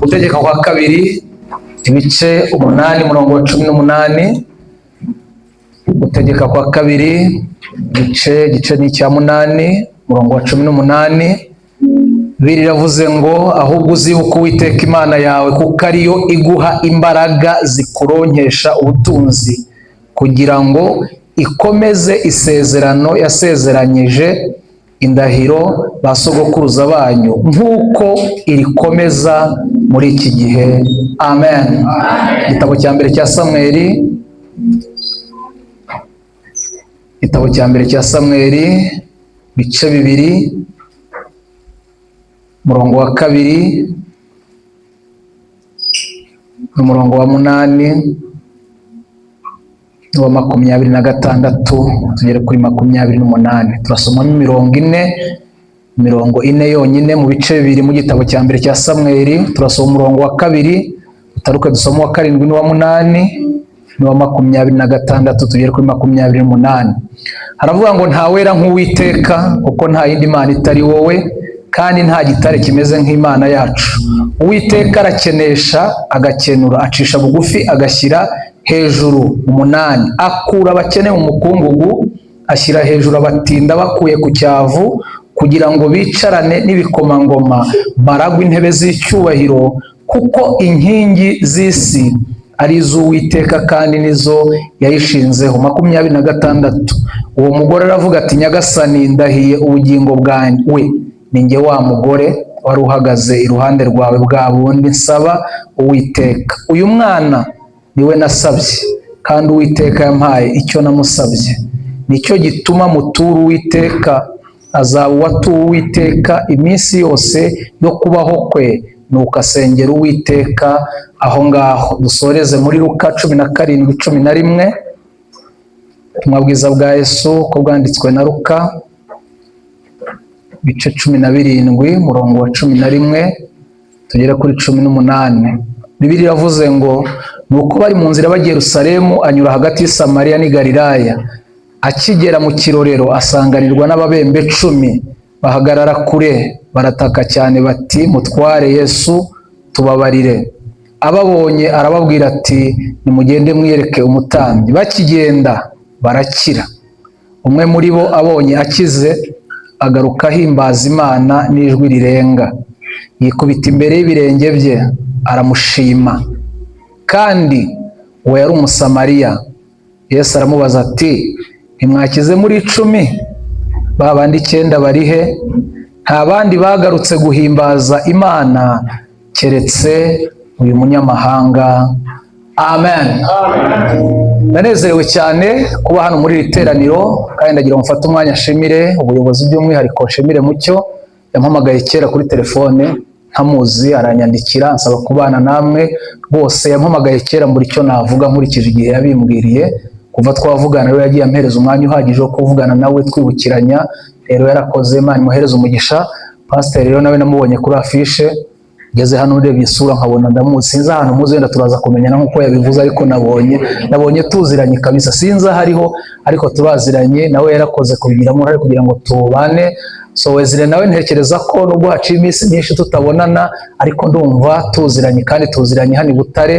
Gutegeka kwa kabiri ibice 8 umurongo wa 18. Gutegeka kwa kabiri igice ni cya 8 umurongo wa 18. Biravuze ngo ahubwo uzibuka Uwiteka Imana yawe kuko ariyo iguha imbaraga zikuronkesha ubutunzi, kugira ngo ikomeze isezerano yasezeranyije indahiro ba sogokuruza banyu nk'uko irikomeza muri iki gihe. Amen. Igitabo cya mbere cya Samweli, bice 2 umurongo wa 2 n'umurongo wa 8 wa 26 tugere kuri 28. Turasoma mirongo ine yonyine mu bice 2 mu gitabo cya mbere cya Samweli. Turasoma umurongo wa 2 utaruke dusoma wa 7 n'uwa 8 n'uwa 26 tugere kuri 28. Haravuga ngo nta wera nk'Uwiteka, kuko nta yindi mana itari wowe, kandi nta gitare kimeze nk'Imana yacu. Uwiteka arakenesha agakenura, acisha bugufi agashyira hejuru. 8. Akura abakene mu mukungugu, ashyira hejuru abatinda bakuye ku cyavu, kugira ngo bicarane n'ibikomangoma baragwe intebe z'icyubahiro, kuko inkingi z'isi ari iz'Uwiteka kandi nizo yayishinzeho. 26. Uwo mugore aravuga ati, Nyagasani, ndahiye ubugingo bwawe, ni njye wa mugore wari uhagaze iruhande rwawe bwa bundi nsaba Uwiteka. Uyu mwana niwe nasabye, kandi Uwiteka yampaye icyo namusabye. Nicyo gituma mutura Uwiteka, azaba uwatuwe Uwiteka iminsi yose yo kubaho kwe, nuko asengera Uwiteka aho ngaho. Dusoreze muri Luka 17:11. Ubutumwa bwiza bwa Yesu ko bwanditswe na Luka, bice 17 umurongo wa 11 tugera kuri 18. Bibiliya iravuze ngo nuko bari mu nzira bagiye Yerusalemu, anyura hagati y'i Samariya n'i Galilaya. Akigera mu kirorero asanganirwa n'ababembe 10, bahagarara kure barataka cyane bati, Mutware Yesu, tubabarire. Ababonye arababwira ati, nimugende mwiyereke umutambyi. Bakigenda barakira. Umwe muri bo abonye akize, agaruka ahimbaza Imana n'ijwi rirenga, yikubita imbere y'ibirenge bye aramushima. Kandi uwo yari Umusamariya. Yesu aramubaza ati, ntimwakize muri 10? Ba bandi 9 barihe? Nta bandi bagarutse guhimbaza Imana keretse uyu munyamahanga. Amen. Ndanezerewe cyane kuba hano muri iri teraniro, kandi ndagira ngo mfate umwanya nshimire ubuyobozi, by'umwihariko nshimire Mucyo. Yampamagaye kera kuri telefone ntamuzi, aranyandikira ansaba kubana namwe. Bose yampamagaye kera muri cyo navuga nkurikije igihe yabimbwiriye. Kuva twavugana rero yagiye ampereza umwanya uhagije wo kuvugana nawe twibukiranya. Rero yarakoze, Imana imuhereze umugisha. Pastor rero nawe namubonye kuri afishe, ngeze hano urebye isura nkabona ndamuzi. Sinzi ahantu muzi, wenda turaza kumenyana nkuko yabivuze, ariko nabonye tuziranye kabisa. Sinzi hariho, ariko turaziranye. Nawe yarakoze kubigiramo uruhare kugira ngo tubane. So Wezire nawe ntekereza ko nubwo haciye iminsi myinshi tutabonana, ariko ndumva tuziranye, kandi tuziranye hano i Butare.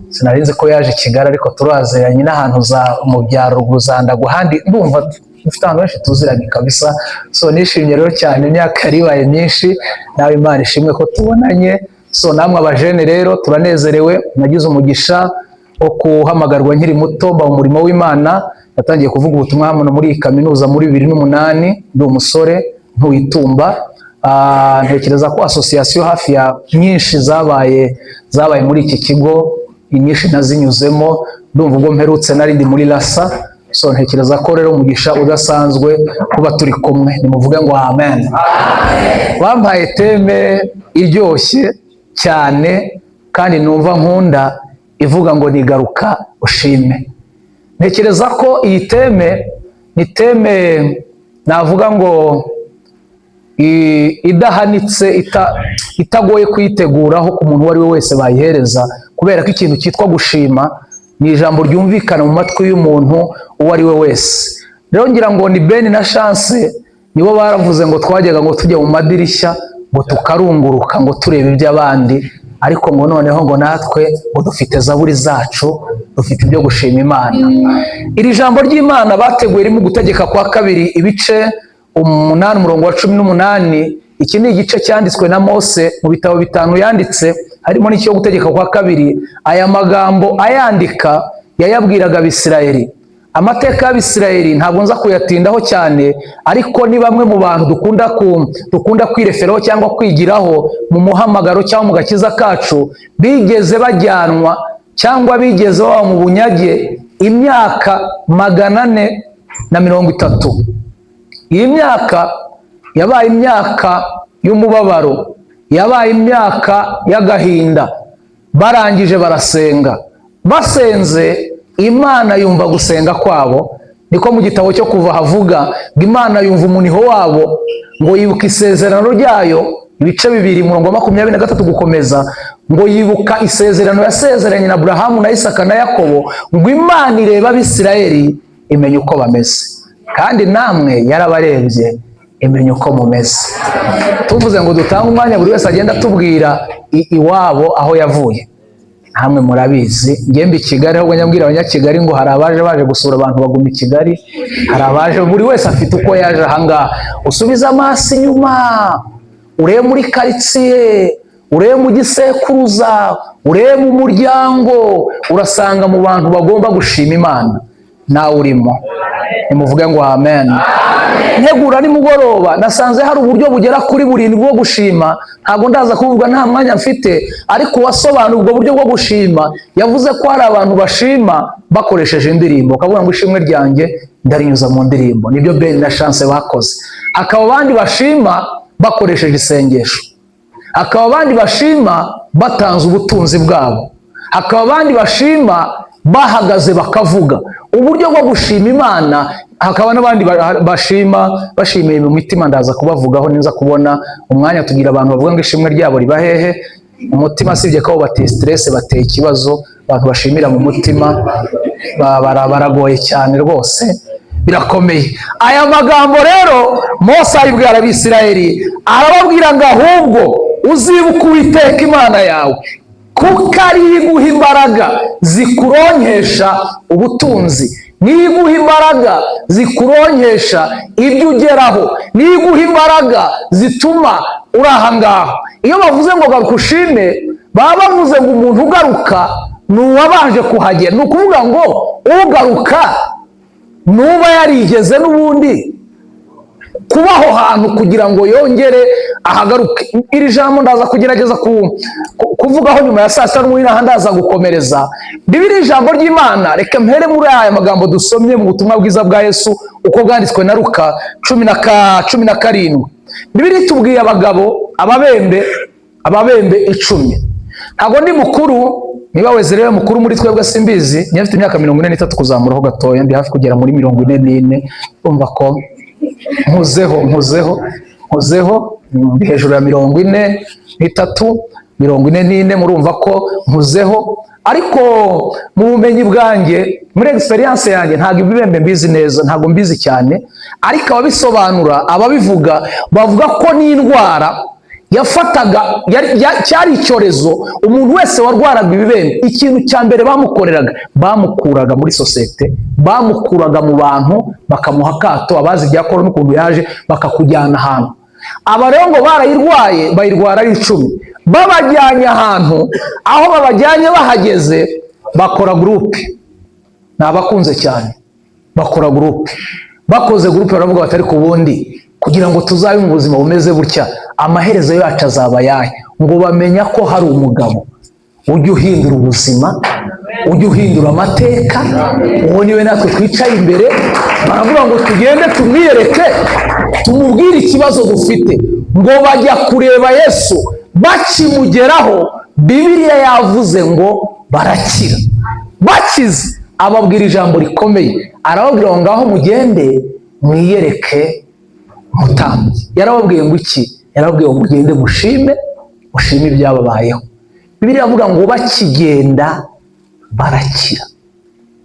Sinarinze ko yaje Kigali, ariko turaziranye n'ahantu mu byaro Ruguzandago handi, ndumva dufite ahantu henshi tuziranye kabisa. So nishimye rero cyane, imyaka yari ibaye myinshi, nawe Imana ishimwe ko tubonanye. So namwe abajene rero turanezerewe, nagize umugisha wo kuhamagarwa nkiri muto mu murimo w'Imana. Natangiye kuvuga ubutumwa hano muri kaminuza muri 2008, ndi umusore ntuyitumba. Ntekereza ko association hafi ya nyinshi zabaye muri iki kigo, inyinshi nazinyuzemo. Ndumva ubwo mperutse narindi muri Lasa. So ntekereza ko rero umugisha udasanzwe kuba turi kumwe. Nimuvuge ngo amen. Bampaye teme iryoshye cyane, kandi numva nkunda, ivuga ngo nigaruka ushime. Ntekereza ko iyi teme ni teme navuga ngo idahanitse, itagoye kuyiteguraho ku muntu uwo ari we wese bayihereza, kubera ko ikintu cyitwa gushima ni ijambo ryumvikana mu matwi y'umuntu uwo ari we wese. Rero ngira ngo ni Ben na Chance nibo baravuze ngo twajyaga ngo tujya mu madirishya ngo tukarunguruka ngo turebe iby'abandi, ariko ngo noneho ngo natwe ngo dufite zaburi zacu, dufite ibyo gushima Imana. Iri jambo ry'Imana bateguye riri mu Gutegeka kwa kabiri ibice 8 umurongo wa 18. Iki ni igice cyanditswe na Mose mu bitabo 5 yanditse, harimo n'icyo Gutegeka kwa kabiri. Aya magambo ayandika yayabwiraga Abisirayeli. Amateka y'Abisirayeli ntabwo nza kuyatindaho cyane, ariko ni bamwe mu bantu dukunda kwireferaho cyangwa kwigiraho mu muhamagaro cyangwa mu gakiza kacu, bigeze bajyanwa cyangwa bigeze baba mu bunyage imyaka 430. Iyi myaka yabaye imyaka y'umubabaro, yabaye imyaka y'agahinda. Barangije barasenga, basenze Imana yumva gusenga kwabo. Niko mu gitabo cyo Kuva havuga ngo Imana yumva umuniho wabo, ngo yibuka isezerano ryayo, ibice 2 umurongo wa 23 gukomeza, ngo yibuka isezerano yasezeranye na Aburahamu na Isaka na Yakobo, ngo Imana ireba Abisirayeli imenya uko bameze, kandi namwe yarabarebye imenya uko mumeze. Tuvuze ngo dutanga umwanya buri wese agenda tubwira iwabo aho yavuye. Hamwe murabizi, ngembe Kigali, ahubwo nyambwira abanyakigali ngo hari abaje baje gusura abantu baguma i Kigali, hari abaje, buri wese afite uko yaje ahangaha. Usubiza amaso inyuma, urebe muri karitsiye, urebe mu gisekuruza, urebe mu muryango, urasanga mu bantu bagomba gushima Imana nawe urimo. Nimuvuge ngo amen. Ntegura nimugoroba nasanze hari uburyo bugera kuri 7 bwo gushima. Ntabwo ndaza kuvuga, nta mwanya mfite, ariko wasobanura ubwo buryo bwo gushima yavuze ko hari abantu bashima bakoresheje indirimbo, akavuga ngo ishimwe ryanjye ndarinyuza mu ndirimbo. Nibyo Ben na Chance bakoze. Akaba abandi bashima bakoresheje isengesho, akaba abandi bashima batanze ubutunzi bwabo, akaba abandi bashima bahagaze bakavuga. Uburyo bwo gushima Imana. Hakaba n'abandi bashima bashimiye mu mitima, ndaza kubavugaho ninza kubona umwanya. Tugira abantu bavuga ngo ishimwe ryabo riba hehe umutima, sibye ko bateye stress, bateye ikibazo. Abantu bashimira mu mutima baragoye cyane rwose, birakomeye. Aya magambo rero Mose ayibwira Abisirayeli, arababwira ngo ahubwo uzibuka Uwiteka Imana yawe, kuko ari iguha imbaraga zikuronkesha ubutunzi, niguha imbaraga zikuronkesha ibyo ugeraho, niguha imbaraga zituma urahangaho. Iyo bavuze ngo garuka ushime, baba bavuze ngo umuntu ugaruka ni uwabanje kuhagera. Ni ukuvuga ngo ugaruka nuba yarigeze n'ubundi kubaho hantu kugira ngo yongere ahagaruke. Iri jambo ndaza kugerageza kuvugaho nyuma ya saa sita n'umuhina, ndaza gukomereza. Bibiri ijambo ry'Imana, reka mpere muri aya magambo dusomye mu butumwa bwiza bwa Yesu uko bwanditswe na Luka 17. Bibiri tubwiye abagabo ababembe 10. Ntabwo ndi mukuru, niba weze rero mukuru muri twebwe simbizi, nyafite imyaka 43 kuzamuraho gatoya, ndi hafi kugera muri 44. Umva ko nkuzeho hejuru ya 43, 44, murumva ko nkuzeho. Ariko mu bumenyi bwanjye, muri experience yanjye, ntabwo ibibembe mbizi neza, ntabwo mbizi cyane, ariko ababisobanura, ababivuga bavuga ko ni indwara yafataga, cyari icyorezo. Umuntu wese warwaraga ibibembe, ikintu cya mbere bamukoreraga, bamukuraga muri sosiyete, bamukuraga mu bantu, bakamuha akato. Abazi bya korona ukuntu yaje, bakakujyana ahantu. Aba rero ngo barayirwaye, bayirwara ari 10. Babajyanye ahantu, aho babajyanye bahageze, bakora groupe. Nabakunze cyane, bakora groupe. Bakoze groupe baravuga batari ku bundi, kugira ngo tuzabe mu buzima bumeze butya, amaherezo yacu azaba yahe. Ngo bamenya ko hari umugabo ujya uhindura ubuzima, ujya uhindura amateka. Uwo niwe natwe twicaye imbere, baravuga ngo tugende tumwiyereke, tumubwire ikibazo dufite. Ngo bajya kureba Yesu, bakimugeraho, Bibiliya yavuze ngo barakira. Bakize, ababwira ijambo rikomeye, arababwira ngo ngaho mugende mwiyereke mutambyi. Yarababwiye ngo iki? Yarababwiye ngo mugende mushime ibyababayeho. Bibiliya avuga ngo bakigenda barakira,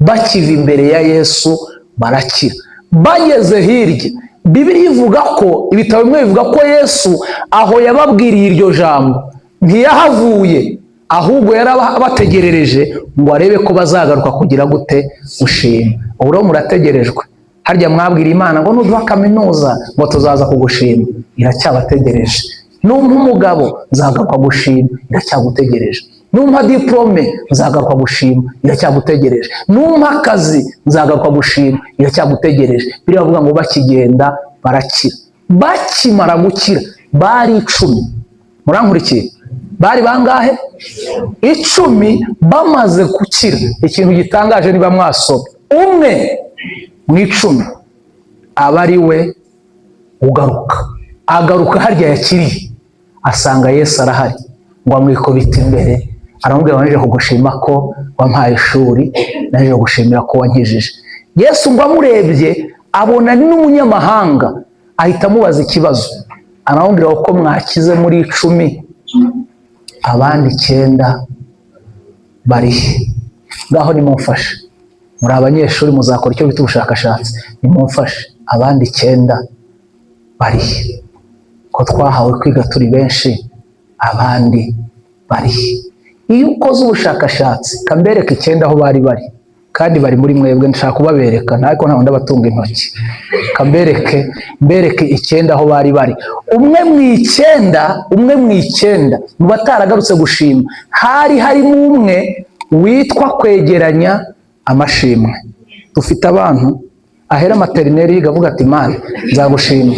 bakiva imbere ya Yesu barakira. Bageze hirya, Bibiliya ivuga ko, ibitabo bimwe bivuga ko Yesu aho yababwiriye iryo jambo ntiyahavuye, ahubwo yarabategerereje ngo arebe ko bazagaruka kugira gute? Gushima. Ubu rero murategerejwe. Harya mwabwira Imana ngo nuduha kaminuza ngo tuzaza kugushima, iracyabategereje. Numpa umugabo nzagaruka gushima, iracyagutegereje. Numpa diplome nzagaruka gushima, iracyagutegereje. Numpa akazi nzagaruka gushima, iracyagutegereje. Biravuga ngo bakigenda barakira. Bakimara gukira bari 10. Murankurikiye? Bari bangahe? 10. Bamaze gukira, ikintu gitangaje niba mwasoma, umwe mu 10 aba ari we ugaruka. Agaruka harya yakiriye, asanga Yesu arahari, ngo amwikubita imbere, aramubwira ngo naje kugushima ko wampaye ishuri, naje gushimira ko wankijije. Yesu ngo amurebye abona ni n'umunyamahanga, ahita amubaza ikibazo, aramubwira ko mwakize muri 10, abandi 9 barihe? Ngaho nimumfashe, muri abanyeshuri muzakora icyo bita ubushakashatsi, nimumfashe, abandi 9 barihe? Ko twahawe kwiga turi benshi, abandi barihe? Iyo ukoze ubushakashatsi kambereka 9 aho bari bari, kandi bari muri mwebwe, nshaka kubabereka, ariko ntabwo ndabatunga intoki. Kambereke, mbereke 9 aho bari bari. Umwe mu 9 mu bataragarutse gushima, harimo umwe witwa kwegeranya amashimwe. Dufite abantu ahera materineri yiga avuga ati Mana nzagushima,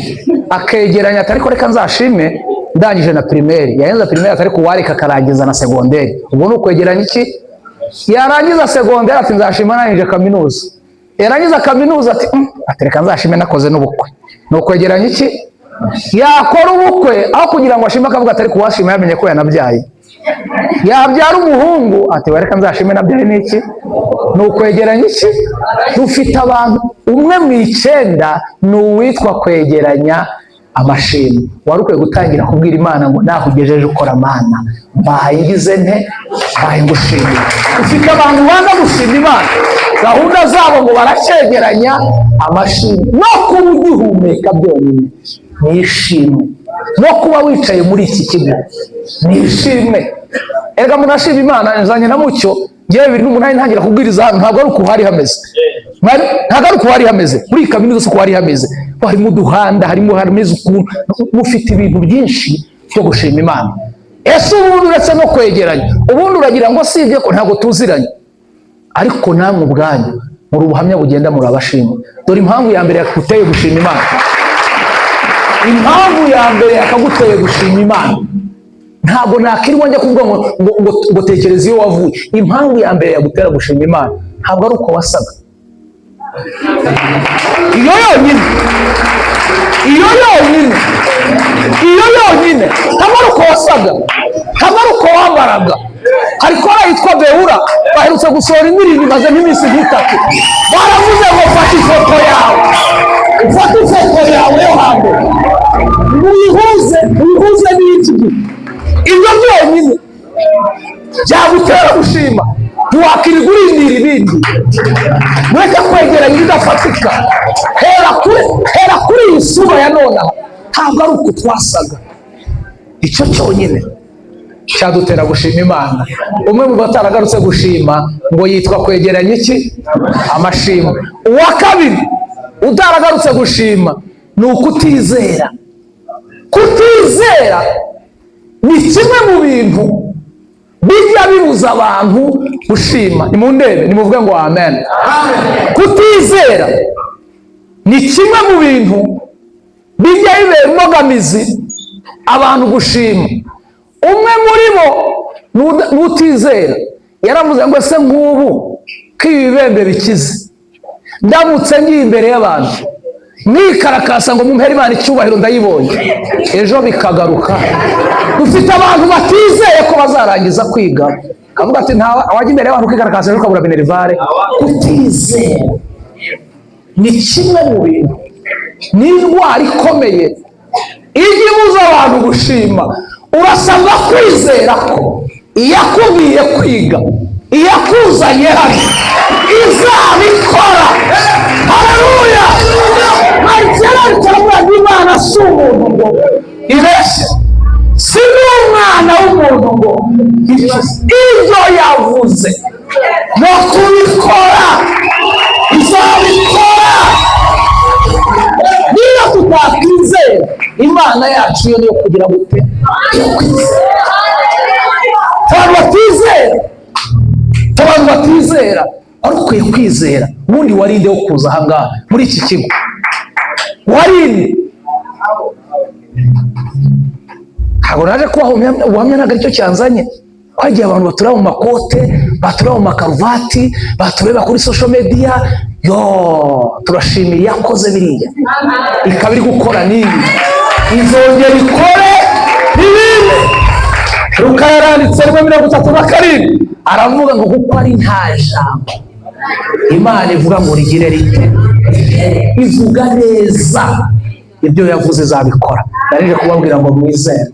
akegeranya ati ariko reka nzashime ndangije na primaire, yahenza primaire atari kuwarika akarangiza na secondaire. Ubwo ni ukwegeranya iki? Yarangiza secondaire ati nzashima nangije kaminuza, yarangiza kaminuza ati reka nzashime nakoze n'ubukwe. Ni ukwegeranya iki? Yakora ubukwe aho kugira ngo ashime akavuga atari kuwashima yamenye ko yanabyaye. Yabyara umuhungu ati reka nzashime nabyaye n'iki? Ni ukwegeranya iki? Dufite abantu, umwe mu 9 ni uwitwa kwegeranya amashimwe. Wari ukwiye gutangira kubwira Imana ngo nahugejeje ukora Mana, mbaye ngize nte, mbaye ngushimira. Ufite abantu banga gushima Imana, gahunda zabo ngo baracyegeranya amashimwe. No kuba ugihumeka byonyine ni ishimwe, no kuba wicaye muri iki kigo ni ishimwe. Erega munashima Imana. Nzanye na Mucyo ngewe 2008 ntangira kubwiriza hano, ntabwo ari uko hari hameze, ntabwo ari uko hari hameze. Muri kaminuza uko hari hameze, harimo uduhanda, harimo ukuntu, mufite ibintu byinshi byo gushima Imana. Ese ubundi uretse no kwegeranya, ubundi uragira ngo sibye ko ntabwo tuziranye, ariko namwe ubwanyu muri ubuhamya bugenda muri abashimwe. Dore impamvu ya mbere yakuguteye gushima Imana. Impamvu ya mbere yakaguteye gushima Imana, ntabwo nakirwa njya kuvuga ngo tekereza iyo wavuye. Impamvu ya mbere yagutera gushima Imana ntabwo ari uko wasaga. Iyo yonyine ntabwo ari uko wasaga, ntabwo ari uko wambaraga. Hari kora yitwa Beura baherutse gusohora indirimbo imaze nk'iminsi 3, baravuze ngo fata ifoto yawe yo hambere uyihuze n'iki. Ibyo byonyine byagutera gushima, ntiwakwirirwa urindira ibindi. Mureke kwegeranya ibidafatika, hera kuri iyi sura ya nonaha. Ntabwo ari uko twasaga. Icyo cyonyine cyadutera gushima Imana. Umwe mu bataragarutse gushima ngo yitwa kwegeranya iki? Amashimwe. Uwa kabiri utaragarutse gushima ni ukutizera. Kutizera ni kimwe mu bintu bijya bibuza abantu gushima. Nimundebe, nimuvuge ngo amen. Kutizera ni kimwe mu bintu bijya bibera imbogamizi abantu gushima. Umwe muri bo n'utizera yaravuze ngo ese nk'ubu ko ibibembe bikize, ndamutse ngiye imbere y'abantu nikarakasa ngo mumpere Imana icyubahiro ndayibonye, ejo bikagaruka. Dufite abantu batizeye ko bazarangiza kwiga, kavuga ati awajya imbere y'abantu kwikarakasa ejo ukabura minerivare. Kutizera ni kimwe mu bintu, ni indwara ikomeye ijya ibuza abantu gushima. Urasabwa kwizera ko iyo akubwiye kwiga, iyakuzanye hano izabikora. Haleluya. Marikera Imana si umuntu ngo ibeshye, si n'umwana w'umuntu ngo ibyo yavuze no kubikora izabikora. Niba tutakwizera Imana yacu yo kugira gute? Abantu batizera wari ukwiye kwizera. Ubundi warinde wo kuza ahangaha muri iki kigo, warinde. Ntabwo naje kubaha ubuhamya, ntabwo aricyo cyanzanye. Twagiye abantu batureba mu makote, batureba mu makaruvati, batureba kuri social media. Turashimira yakoze biriya, ikaba iri gukora n'ibi, izongera ikore n'ibindi. Luka yaranditse 37 aravuga ngo kuko ari nta jambo Imana ivuga ngo rigire rite, ivuga neza ibyo yavuze izabikora. Narije kubabwira ngo mwizere.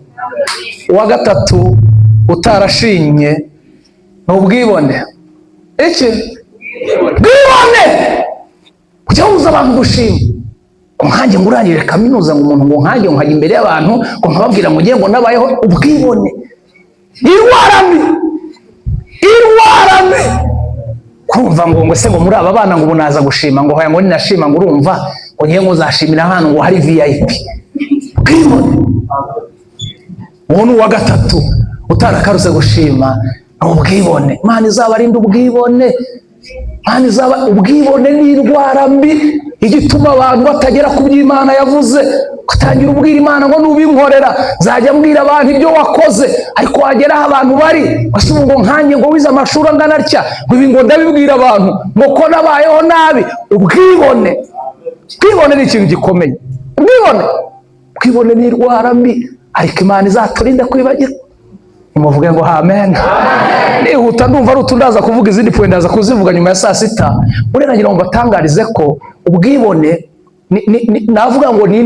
Uwa gatatu utarashimye ni ubwibone. Iki bwibone kujya uza abantu gushima nkanjye ngurangire kaminuza ngo umuntu ngo nkanjye nkajya imbere y'abantu ngo nkababwira ngo ngiye ngo nabayeho. Ubwibone irwarame kumva ngo se ngo muri aba bana ngo ubunaza gushima ngo hoya ngo ninashima ngo urumva ngo ngiye ngo uzashimira hano ngo hari VIP. Ubwibone. Uwo ni uwa gatatu utarakaruse gushima ni ubwibone. Imana izabarinda ubwibone. Imana izaba ubwibone ni indwara mbi igituma abantu batagera ku by'Imana yavuze. Kutangira ubwira Imana ngo nubinkorera zajya mbwira abantu ibyo wakoze, ariko wagera aho abantu bari wasubu ngo nkanjye ngo wize amashuri angana atya ngo ibi ngo ndabibwira abantu ngo ko nabayeho nabi. Ubwibone. Ubwibone ni ikintu gikomeye. Ubwibone ni indwara mbi, ariko Imana izaturinda kwibagirwa. Nimuvuge ngo amen. Nihuta ndumva ari utundaza kuvuga izindi point ndaza kuzivuga nyuma ya saa sita. Nagira ngo batangarize ko ubwibone navuga ngo ni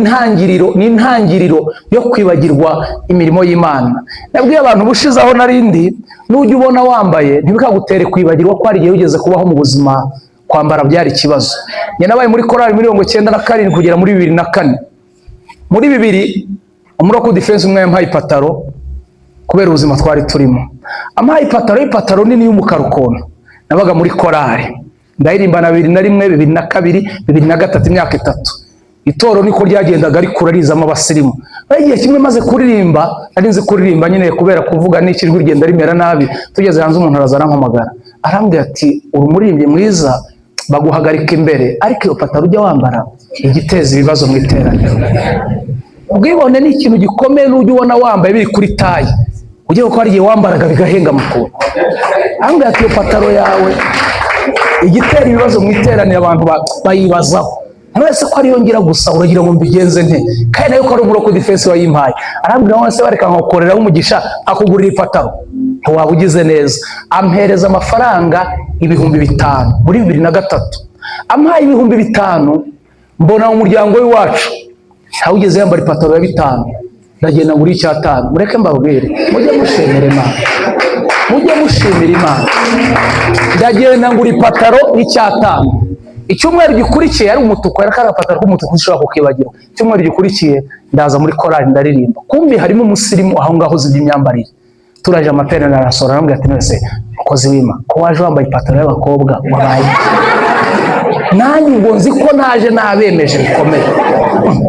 intangiriro yo kwibagirwa imirimo y'Imana. Nabwiye abantu bushizaho narindi nujya ubona wambaye ntibikagutere kwibagirwa ko hari igihe ugeze kubaho mu buzima kwambara byari ikibazo. Njye nabaye muri korali 97 kugera muri 2004. Muri 2000 umuroko defense umwe yampaye ipataro kubera ubuzima twari turimo. Amaye ipataro nini y'umukara ukuntu. Nabaga muri korali ndaririmba na 2001 2002 2003 imyaka 3. Itoro niko ryagendaga ariko rarizamo abasirimu. Bagiye kimwe maze kuririmba, arinze kuririmba nyine kubera kuvuga n'ikirwi rigenda rimera nabi. Tugeze hanze umuntu araza arampamagara arambwira ati uri muririmbyi mwiza baguhagarika imbere, ariko iyo pataro ujya wambara igiteza ibibazo mu iteraniro. Ubwibone ni ikintu gikomeye n'ujya ubona wambaye biri kuri tayi ugiye ko hari igihe wambaraga bigahenga mukuru. Arambwira ati iyo pataro yawe igitera ibibazo mu iteraniro abantu bayibazaho. None ko ariyongera gusa uragira ngo mbigenze nte? Kandi nayo ko ari umuroko defense wayimpaye. Arambwira ngo se bareka nkokorera umugisha akugurira ipataro. Ntiwaba ugize neza. Ampereza amafaranga 5,000 muri 2003. Ampaye 5,000 mbona umuryango w'iwacu ntawugeze yambara ipataro ya 5. Ndagenda muri 5. Mureke mbabwire mujye mushimira Imana. Mujye mushimira Imana. Ndagenda ngura ipataro y'5. Icyumweru gikurikiye ari umutuku, ari karapataro k'umutuku ushobora kukibagirwa. Icyumweru gikurikiye ndaza muri korali ndaririmba. Kumbi harimo umusirimu aho ngaho uzi by'imyambarire. Turaje amapera narasora arambwira ati nese ukoze wima ko waje wambaye ipataro y'abakobwa wabaye. Nanjye ngo nzi ko naje nabemeje bikomeye.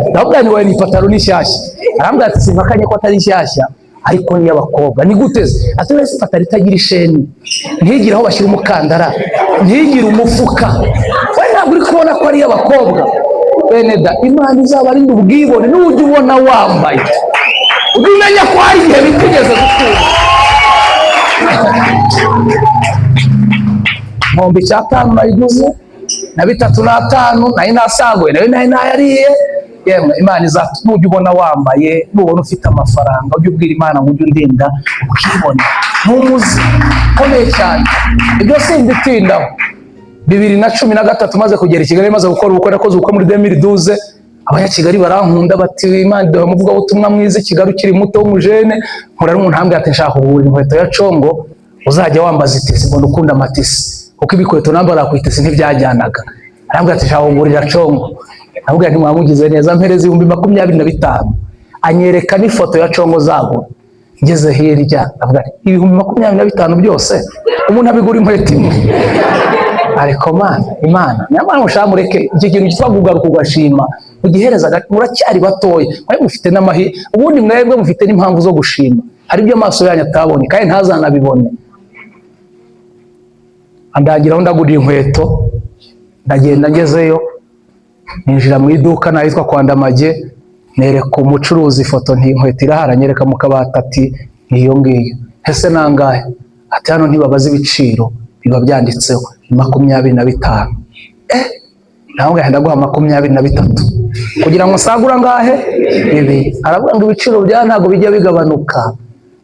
Ndabwira ni wowe ni ipataro ni shyashya. Arambwira ati simpakanye ko atari shyashya ariko ni y'abakobwa. Ni guteze ati nese ipataro itagira isheni, ntigire aho bashyira umukandara, ntigire umufuka. Uri kubona ko ari y'abakobwa. Bene da Imana izabarinda ubwibone n'ujya ubona wambaye ubimenya ko hari igihe bitigeze gukura. Ngombe 5 nayiguze na 3,5 nayo nasangwe nayo nayariye. Yemwe Imana izatujya ubona wambaye nubona ufite amafaranga ujye ubwira Imana ngo ujye undinda ubwibone. N'umuzi komeye cyane ibyo simbitindaho. 2013 maze kugera i Kigali maze gukora ubukwe nakoze ubukwe muri 2012. Abanyakigali barankunda bati Imana duha muvuga ubutumwa mwiza Kigali ukiri muto w'umujene. Nkora n'umuntu hambwe ati nshaka kugura inkweto ya congo uzajya wambaza itisi ngo ukunda amatisi kuko ibikweto nambara ku itisi ntibyajyanaga. Arambwira ati shaho ngurira congo. Arambwira nti mwamugize neza mpereza 25,000. Anyereka n'ifoto ya congo zabo. Ngeze hirya avuga 25,000 byose umuntu abigura inkweto imwe. Ariko Imana nyamara mushamureke iki kintu kitwa kugaruka ugashima ugihereza muracyari batoya mwe mufite n'amahi ubundi mwebwe mufite n'impamvu zo gushima hari byo amaso yanyu atabonye kandi ntazanabibone. Andagiraho ndagurira inkweto ndagenda ngezeyo ninjira mu iduka nahitwa kwa Ndamage nereka umucuruzi ifoto nti inkweto irahara nyereka mu kabati ati iyo ngiyo ese nangahe ati hano ntibabaza ibiciro biba byanditseho 25. Nawe ngahenda guha 23 kugira ngo nsagura ngahe ibi. Aravuga ngo ibiciro bya ntago bijya bigabanuka.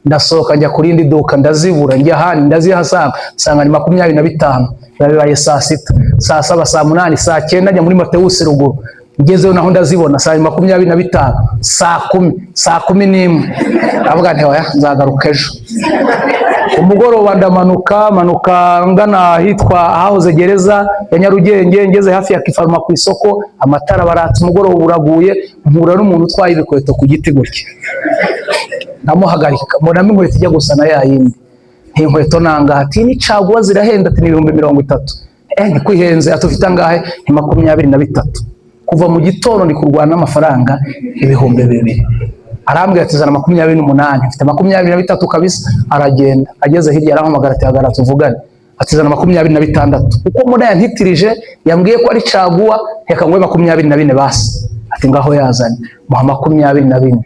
Ndasohoka njya kuri indi duka ndazibura njya handi ndazihasanga sanga ni 25. Bibaye saa 6 saa 7 saa 8 saa 9 njya muri Mateus ruguru ngezeyo naho ndazibona saa 25 saa 10 saa 11. Aravuga nti oya nzagaruka ejo. Umugoroba ndamanuka ngana hitwa ahahoze gereza ya Nyarugenge ngeze hafi ya Kifaruma ku isoko amatara baratse umugoroba uraguye mpura n'umuntu utwaye ibikweto ku giti gutya. Namuhagarika mbona inkweto ijya gusa na yayindi. Inkweto nanga ati ni caguwa zirahenda ati 30. Ni kwihenze atufite angahe ni 23. Kuva mu gitondo ndi kurwana amafaranga 2,000. Arambwira ati zana 28 mfite 23 kabisa. Aragenda ageze hirya arahamagara ati hagara tuvugane ati zana 26. Uko mbona yantitirije yambwiye ko ari caguwa yakangwe 24 basi ati ngaho yazanye muha 24.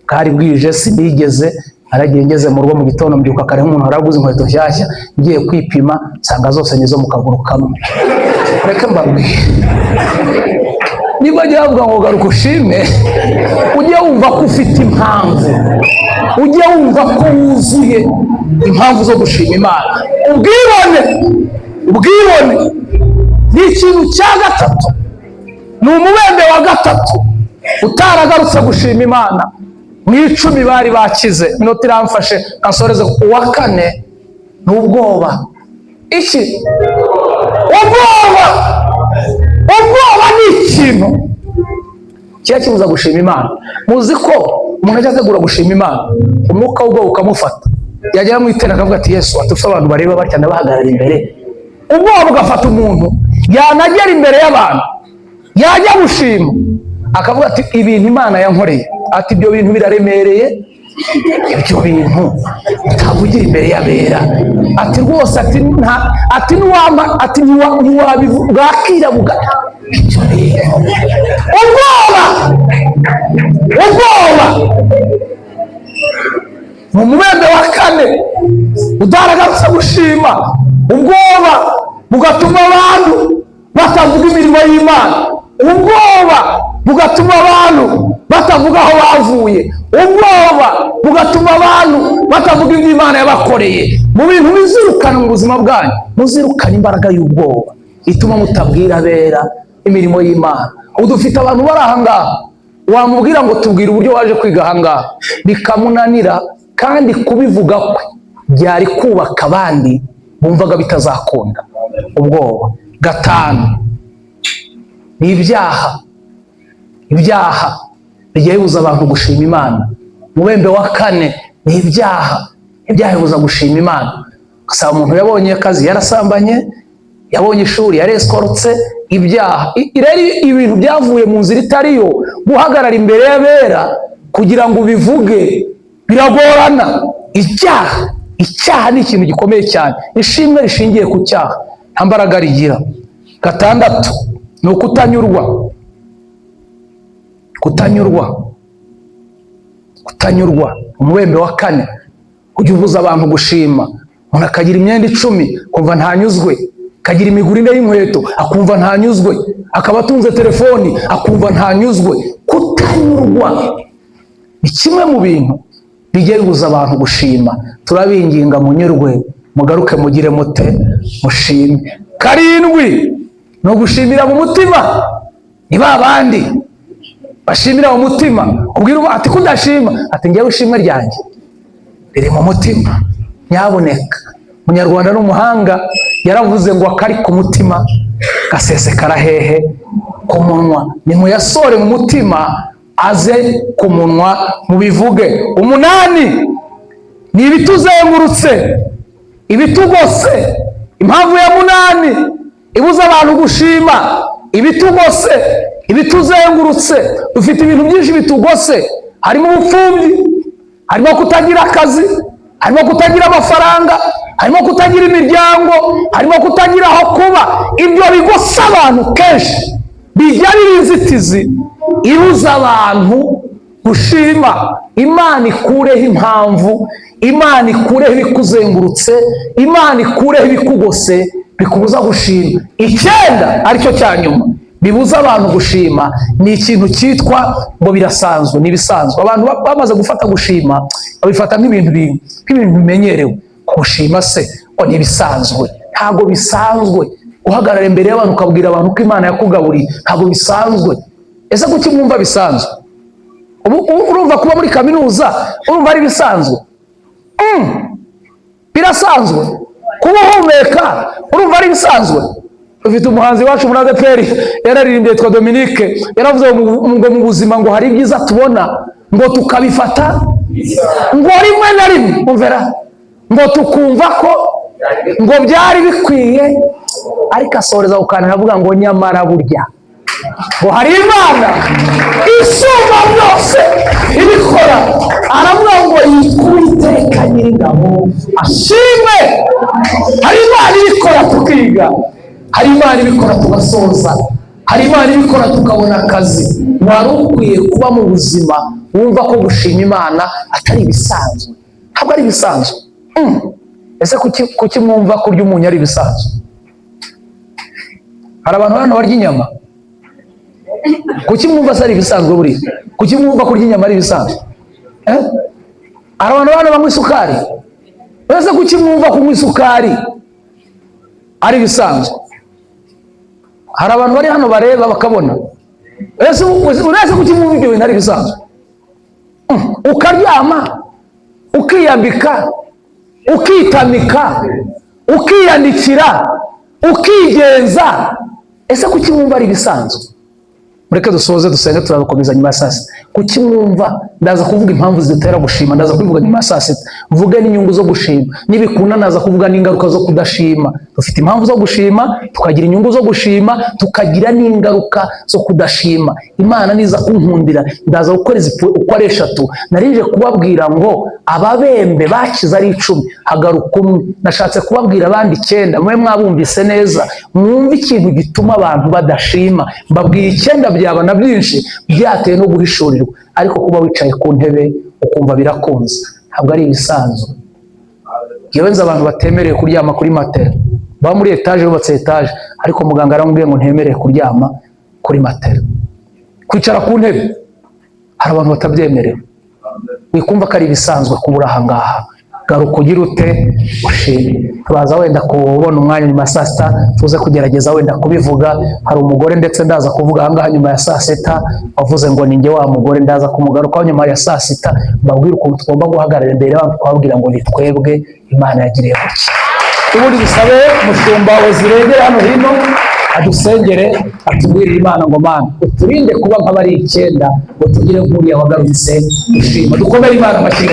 Kari bwije sinigeze aragiye ngeze mu rugo mu gitondo mbyuka kare umuntu araguze inkweto nshyashya ngiye kwipima sanga zose nizo mu kaguru kamwe. Reka mbabwire niba yavuga ngo garuka ushime ujye wumva ko ufite impamvu ujye wumva ko wuzuye impamvu zo gushima Imana. Ubwibone ni ikintu cya gatatu ni umubembe wa gatatu utaragarutse gushima Imana. Mu 10 bari bakize minota iramfashe kansoreze uwa 4 n'ubwoba. Iki ubwoba ni ikintu kiba kibuza gushima Imana. Muzi ko umuntu ajya ategura gushima Imana umwuka w'ubwoba ukamufata yagera mu itera akavuga ati Yesu atufite abantu bareba batya ndabahagarara imbere. Ubwoba bugafata umuntu yanagera imbere y'abantu yajya gushima akavuga ati ibintu Imana yankoreye ati ibyo bintu biraremereye ibyo bintu utavugira imbere y'abera ati rwose ati nta ati nuwama ati ntiwabibwakira buga ibyo bintu. Ubwoba mu mubembe wa 4 udaragarutse gushima. Ubwoba bugatuma abantu batavuga imirimo y'Imana. Ubwoba bugatuma abantu batavuga aho bavuye. Ubwoba bugatuma abantu batavuga ibyo Imana yabakoreye. Mu bintu bizirukana mu buzima bwanyu muzirukana imbaraga y'ubwoba ituma mutabwira abera imirimo y'Imana. Udufite abantu bari ahangaha wamubwira ngo tubwire uburyo waje kwiga ahangaha bikamunanira kandi kubivuga kwe byari kubaka abandi bumvaga bitazakunda. Ubwoba. 5 ni ibyaha bigiye bibuza abantu gushima Imana. Mubembe wa 4 ni ibyaha bibuza gushima Imana. Gusa umuntu yabonye akazi yarasambanye yabonye ishuri yareskorotse ibyaha ibintu byavuye mu nzira itariyo guhagarara imbere y'abera kugira ngo bivuge biragorana. Icyaha ni ikintu gikomeye cyane. Ishimwe rishingiye ku cyaha nta mbaraga rigira. 6 ni kutanyurwa. Umubembe wa 4 ujya ubuza abantu gushima. Umuntu akagira imyenda 10 kumva ntanyuzwe, akagira imigurine y'inkweto akumva ntanyuzwe, akaba atunze telefoni akumva ntanyuzwe. Kutanyurwa ni kimwe mu bintu bigiye bibuza abantu gushima. Turabinginga munyurwe mugaruke mugire mute mushime. 7 no gushimira mu mutima. Ni babandi bashimira mu mutima ubwira ati kudashima ati ngiye ushimwe ryanjye riri mu mutima. Nyaboneka Umunyarwanda n'umuhanga yaravuze ngo akari ku mutima gasesekara hehe? Ku munwa. Nimuyasore mu mutima aze ku munwa mubivuge. 8 ni ibituzengurutse, ibitugose. Impamvu ya 8 ibuza abantu gushima, ibitugose, ibituzengurutse. Dufite ibintu byinshi bitugose, harimo ubupfubyi, harimo kutagira akazi, harimo kutagira amafaranga, harimo kutagira imiryango, harimo kutagira aho kuba. Ibyo bigosa abantu kenshi bijya inzitizi ibuza abantu gushima. Imana ikureho impamvu, Imana ikureho ibikuzengurutse, Imana ikureho ibikugose bikubuza gushima. 9 aricyo cya nyuma bibuza abantu gushima ni ikintu cyitwa ngo birasanzwe. Nibisanzwe. Abantu bamaze gufata gushima babifata nk'ibintu bimenyerewe. Gushima se ngo nibisanzwe? Ntago bisanzwe. Uhagarara imbere y'abantu ukabwira abantu ko Imana yakugaburiye, ntago bisanzwe. Ese kuki mwumva bisanzwe? Urumva kuba muri kaminuza urumva ari bisanzwe? Birasanzwe. Kuba uhumeka urumva ari bisanzwe? Ufite umuhanzi wacu muri ADPR yararirimbye yitwa Dominique, yaravuze ngo mu buzima ngo hari ibyiza tubona ngo tukabifata ngo rimwe na rimwe umvera ngo tukumva ko ngo byari bikwiye, ariko asoreza ukanira avuga ngo nyamara burya ngo hari Imana isumba byose ibikora. Aravuga ngo yikubiteka Nyir'ingabo ashimwe. Hari Imana ibikora tukiga, hari Imana ibikora tugasoza, hari Imana ibikora tukabona akazi. Wari ukwiye kuba mu buzima wumva ko gushima Imana atari ibisanzwe. Ntabwo ari ibisanzwe. Ese kuki mwumva kurya umunyu ari ibisanzwe? Hari abantu hano barya inyama. Kuki mwumva se ari ibisanzwe buri? Kuki mwumva kurya inyama ari ibisanzwe? Hari abantu hano banywa isukari. Ese kuki mwumva kunywa isukari ari ibisanzwe? Hari abantu bari hano bareba bakabona. Ese kuki mwumva ibyo bintu ari ibisanzwe? Ukaryama, ukiyambika, ukitamika, ukiyandikira, ukigenza. Ese kuki mwumva ari ibisanzwe? Mureke dusoze dusenge turakomeza nyuma ya saa sita. Kuki mwumva? Ndaza kuvuga impamvu zitera gushima, ndaza kuvuga nyuma ya saa sita. Mvuge n'inyungu zo gushima, nibikunda naza kuvuga n'ingaruka zo kudashima. Dufite impamvu zo gushima, tukagira inyungu zo gushima, tukagira n'ingaruka zo kudashima. Imana niza kunkundira ndaza gukora uko ari 3. Narije kubabwira ngo ababembe bakiza ari 10 hagaruka 1. Nashatse kubabwira abandi 9. Mwe mwabumvise neza, mwumva ikintu gituma abantu badashima. Mbabwiye 9 byaba na byinshi byateye no guhishurirwa, ariko kuba wicaye ku ntebe ukumva birakunze ntabwo ari ibisanzwe. Yewe nzi abantu batemereye kuryama kuri matera, ba muri etage yubatse etage, ariko muganga aramubwiye ngo ntemereye kuryama kuri matera. Kwicara ku ntebe hari abantu batabyemerewe. Wikumva ko ari ibisanzwe kubura aha ngaha. Garuka ugira ute ushime. Turaza wenda kubona umwanya nyuma ya saa sita tuze kugerageza wenda kubivuga. Hari umugore ndetse ndaza kuvuga aha ngaha nyuma ya saa sita wavuze ngo ninjye wa mugore, ndaza kumugarukaho nyuma ya saa sita mbabwira ukuntu tugomba guhagarara imbere y'abantu twabwira ngo ni twebwe Imana yagiriye gutya. Ubundi bisabe umushumba wawe zirebera hano hino adusengere atubwirire Imana ngo Mana uturinde kuba nk'abari 9 ngo tugire nk'uriya wagarutse ushima. Dukomere Imana amashyi.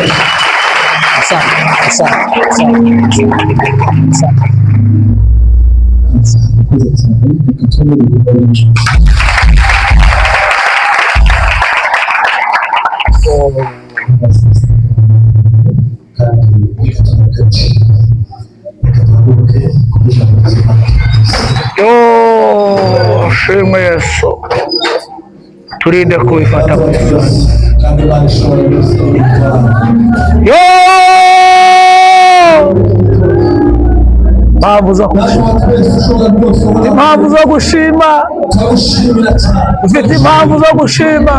Shimwe Yesu, turinde kubifata mu misozi. Impamvu zo gushima, ufite impamvu zo gushima,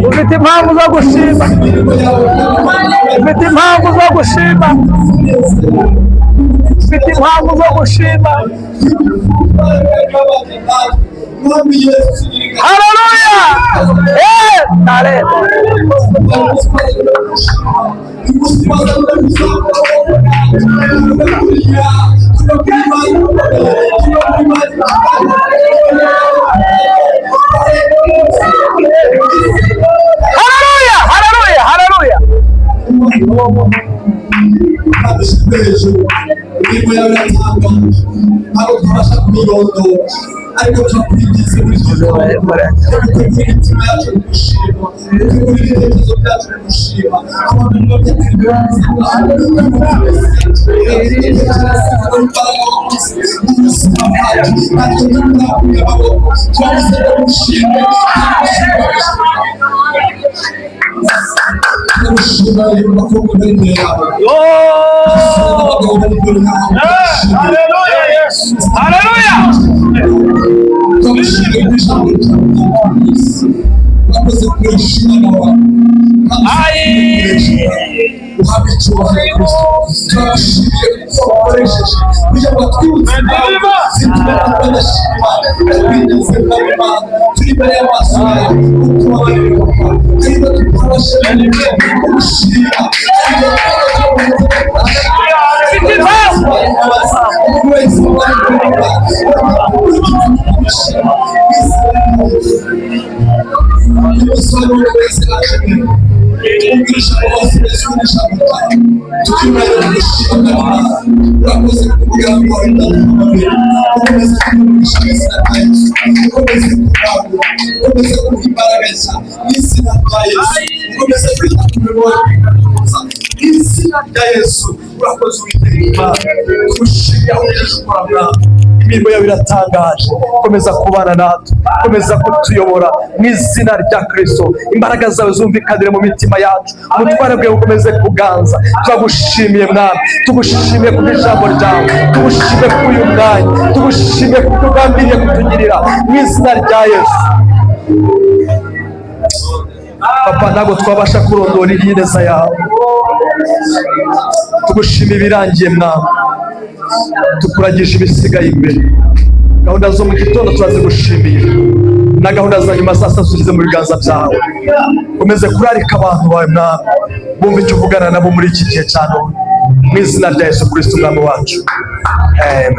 ufite impamvu zo gushima, ufite impamvu zo gushima, ufite impamvu zo gushima. Haleluya! Haleluya! imirimo yawe iratanga ntabwo twabasha kubirondora ariko turakwinjiza muri iki gikorwa turi imitima yacu mu gushima turi ibitekerezo byacu mu gushima abantu babyakiriye ubuzima bwacu natwe turakuye amaboko twabuze gushima gushima yumva ko muri yawe Hallelujah, yes. Hallelujah. Wakoze kurishima nawe uhabwe icyubahiro Kristo turabashimiye kuko wakoresheje kugira ngo twibutse impamvu zituma badashima twigeze nk'Imana turi imbere y'amaso yawe kuko wabaye papa ariko tukabasha gushima imirimo yawe iratangaje komeza kubana natwe komeza kutuyobora mu izina rya Kristo imbaraga zawe zumvikanire mu mitima yacu umutware bwawe ukomeze kuganza turagushimiye mwami tugushimiye ku ijambo ryawe tugushimiye ku uyu mwanya tugushimiye ku tugambiriye kutugirira mu izina rya Yesu papa ntabwo twabasha kurondora ineza yawe tugushimiye ibirangiye mwami tukuragije ibisigaye imbere gahunda zo mu gitondo turazigushimiye na gahunda za nyuma saa sita tuzize mu biganza byawe komeze kurarika abantu bawe mwami bumva icyo uvugana nabo muri iki gihe cya none mu izina rya Yesu Kristo umwami wacu amen.